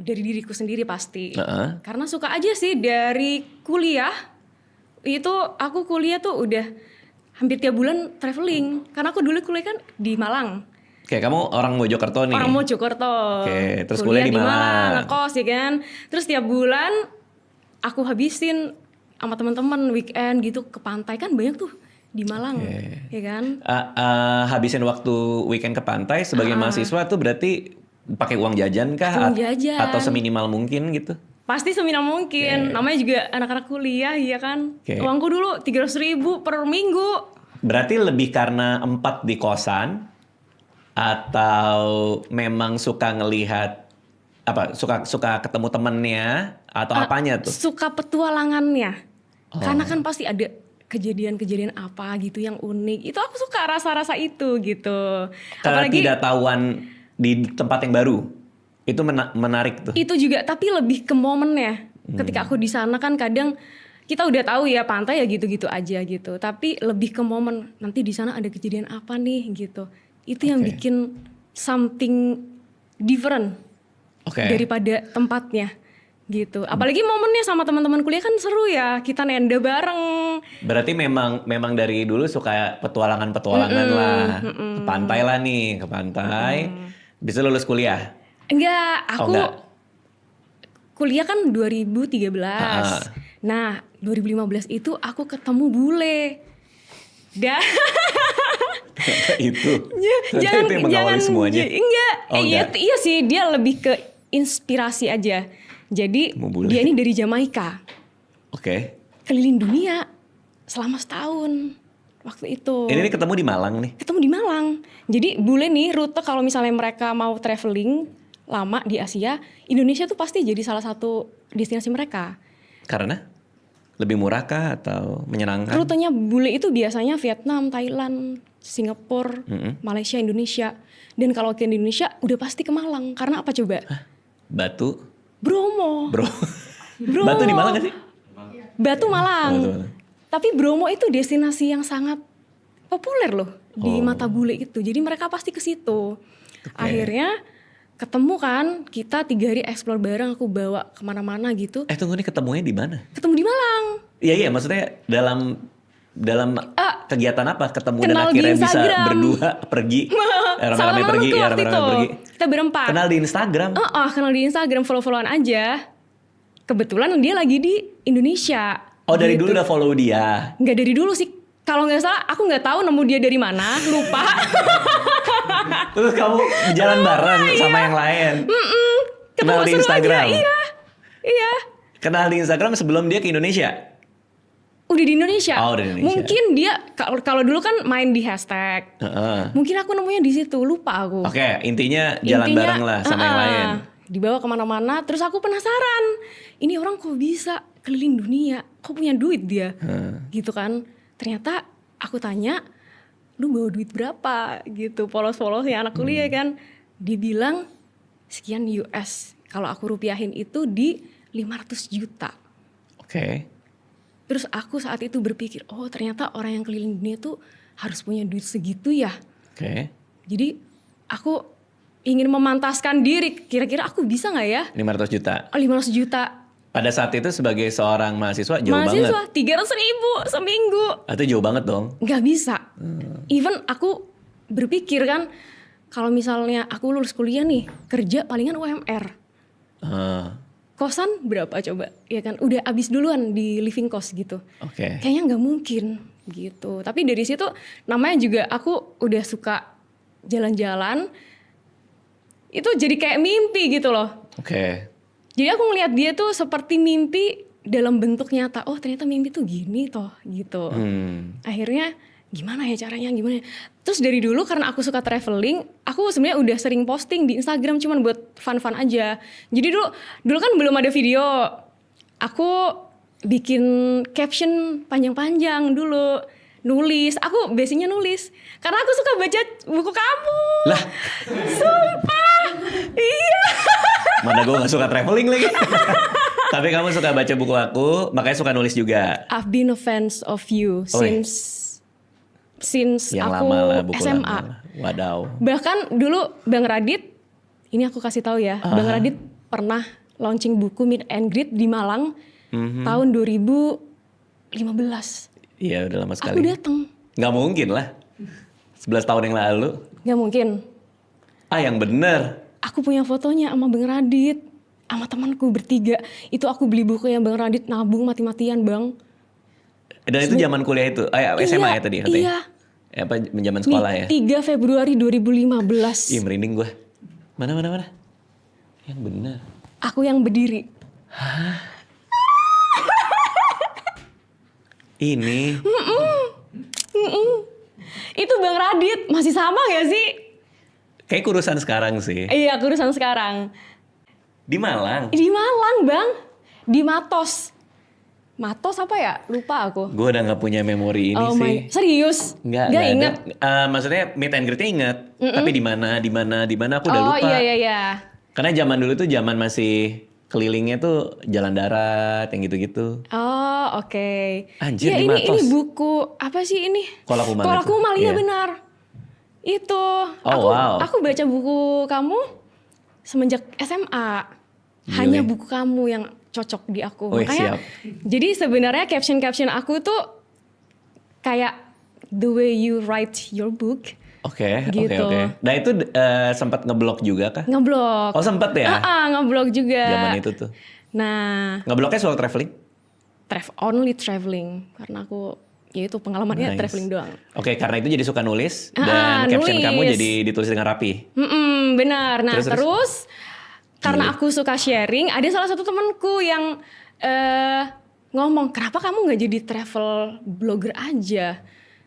dari diriku sendiri pasti. Karena suka aja sih dari kuliah. Itu aku kuliah tuh udah hampir tiap bulan traveling. Karena aku dulu kuliah kan di Malang. Oke, kamu orang Mojokerto nih. Orang Mojokerto. Oke, terus kuliah di Malang. Ngekos ya kan. Terus tiap bulan aku habisin sama teman-teman weekend gitu ke pantai, kan banyak tuh di Malang, ya kan? Habisin waktu weekend ke pantai sebagai mahasiswa tuh berarti pakai uang jajan kah? Uang jajan. Atau seminimal mungkin gitu? Pasti seminimal mungkin. Namanya juga anak-anak kuliah, ya kan? Uangku dulu 300.000 per minggu. Berarti lebih karena 4 di kosan atau memang suka ngelihat apa? Suka ketemu temennya atau apanya tuh? Suka petualangannya. Karena kan pasti ada kejadian-kejadian apa gitu yang unik. Itu aku suka rasa-rasa itu gitu. Karena apalagi tidak tahuan di tempat yang baru. Itu menarik tuh. Itu juga, tapi lebih ke momennya. Ketika aku di sana kan kadang kita udah tahu ya pantai ya gitu-gitu aja gitu. Tapi lebih ke momen, nanti di sana ada kejadian apa nih gitu. Itu yang bikin something different daripada tempatnya gitu. Apalagi momennya sama teman-teman kuliah kan seru ya, kita nenda bareng. Berarti memang dari dulu suka petualangan lah. Ke pantai lah nih, ke pantai. Bisa lulus kuliah? Enggak, aku kuliah kan 2013. Nah, 2015 itu aku ketemu bule. itu yang mengawali semuanya. Enggak, iya sih, dia lebih ke inspirasi aja. Jadi dia ini dari Jamaika. Keliling dunia selama setahun waktu itu. Ini ketemu di Malang nih? Ketemu di Malang. Jadi bule nih rute kalau misalnya mereka mau traveling lama di Asia, Indonesia tuh pasti jadi salah satu destinasi mereka. Karena? Lebih murah kah atau menyenangkan? Rutenya bule itu biasanya Vietnam, Thailand, Singapura, Malaysia, Indonesia. Dan kalau ke Indonesia udah pasti ke Malang. Karena apa coba? Batu? Bromo. Batu di Malang gak sih? Batu Malang. Tapi Bromo itu destinasi yang sangat populer loh di mata bule itu. Jadi mereka pasti ke situ. Akhirnya ketemu kan, kita 3 hari explore bareng, aku bawa kemana-mana gitu. Tunggu nih, ketemunya di mana? Ketemu di Malang. Iya, maksudnya dalam kegiatan apa ketemu dan akhirnya bisa berdua pergi rame-rame pergi kita berempat kenal di Instagram. Kenal di Instagram, follow-followan aja. Kebetulan dia lagi di Indonesia. Dari dulu udah follow dia? Nggak dari dulu sih, kalau nggak salah aku nggak tahu nemu dia dari mana, lupa. Terus kamu jalan bareng sama yang lain? Kenal di Instagram? Iya. Kenal di Instagram sebelum dia ke Indonesia? Udah di Indonesia. Udah di Indonesia. Mungkin dia kalau dulu kan main di hashtag. Mungkin aku nemunya di situ, lupa aku. Intinya jalan bareng lah sama yang lain. Dibawa kemana-mana, terus aku penasaran. Ini orang kok bisa keliling dunia? Kok punya duit dia? Gitu kan. Ternyata aku tanya, lu bawa duit berapa? Gitu, polos-polosnya anak kuliah kan. Dibilang sekian US. Kalau aku rupiahin itu di 500 juta. Terus aku saat itu berpikir, ternyata orang yang keliling dunia tuh harus punya duit segitu ya. Jadi aku ingin memantaskan diri, kira-kira aku bisa gak ya? 500 juta? 500 juta. Pada saat itu sebagai seorang mahasiswa jauh banget. Mahasiswa 300.000 seminggu. Itu jauh banget dong. Gak bisa. Even aku berpikir kan, kalau misalnya aku lulus kuliah nih, kerja palingan UMR. Kosan berapa coba? Ya kan udah abis duluan di living cost gitu. Kayaknya nggak mungkin gitu. Tapi dari situ namanya juga aku udah suka jalan-jalan. Itu jadi kayak mimpi gitu loh. Jadi aku ngelihat dia tuh seperti mimpi dalam bentuk nyata. Ternyata mimpi tuh gini toh gitu. Akhirnya gimana ya caranya, gimana ya? Terus dari dulu karena aku suka traveling, aku sebenarnya udah sering posting di Instagram cuman buat fun-fun aja. Jadi dulu kan belum ada video. Aku bikin caption panjang-panjang dulu, nulis. Aku basicnya nulis karena aku suka baca buku kamu. Lah, sumpah. Iya. Mana gue gak suka traveling lagi. Tapi kamu suka baca buku aku, makanya suka nulis juga. I've been a fan of you since yang aku lama lah, buku SMA. Lama. Wadaw. Bahkan dulu Bang Radit, ini aku kasih tahu ya, Bang Radit pernah launching buku Meet and Greet di Malang tahun 2015. Iya udah lama sekali. Aku datang. Nggak mungkin lah. 11 tahun yang lalu. Nggak mungkin. Yang bener. Aku punya fotonya sama Bang Radit. Sama temanku bertiga. Itu aku beli buku yang Bang Radit nabung mati-matian Bang. Dan itu zaman kuliah itu? SMA ya tadi katanya? Iya. Apa zaman sekolah ya? 3 Februari 2015. Ih merinding gue. Mana? Yang bener. Aku yang berdiri. Hah? Ini? Itu Bang Radit. Masih sama gak sih? Kayak kurusan sekarang sih. Iya, kurusan sekarang. Di Malang? Di Malang Bang. Di Matos. Matos apa ya? Lupa aku. Gue udah gak punya memori ini sih. Serius? Gak inget? Maksudnya meet and greet-nya inget. Tapi di mana aku udah lupa. Oh iya. Karena zaman dulu tuh zaman masih kelilingnya tuh jalan darat yang gitu-gitu. Oh oke. Anjir ya, di Matos. ini buku apa sih ini? Kola Kumal, iya benar. Itu. Aku baca buku kamu semenjak SMA. Hanya buku kamu yang cocok di aku. Makanya siap. Jadi sebenarnya caption aku tuh kayak the way you write your book. Oke. Gitu. Nah itu sempat ngeblok juga kah? Ngeblok. Oh sempet ya? Ngeblok juga. Zaman itu tuh. Nah. Ngebloknya soal traveling? Only traveling. Karena aku, ya itu pengalamannya traveling doang. Oke, karena itu jadi suka nulis. Dan caption kamu jadi ditulis dengan rapi. Benar. Nah terus karena aku suka sharing, ada salah satu temanku yang ngomong, kenapa kamu gak jadi travel blogger aja?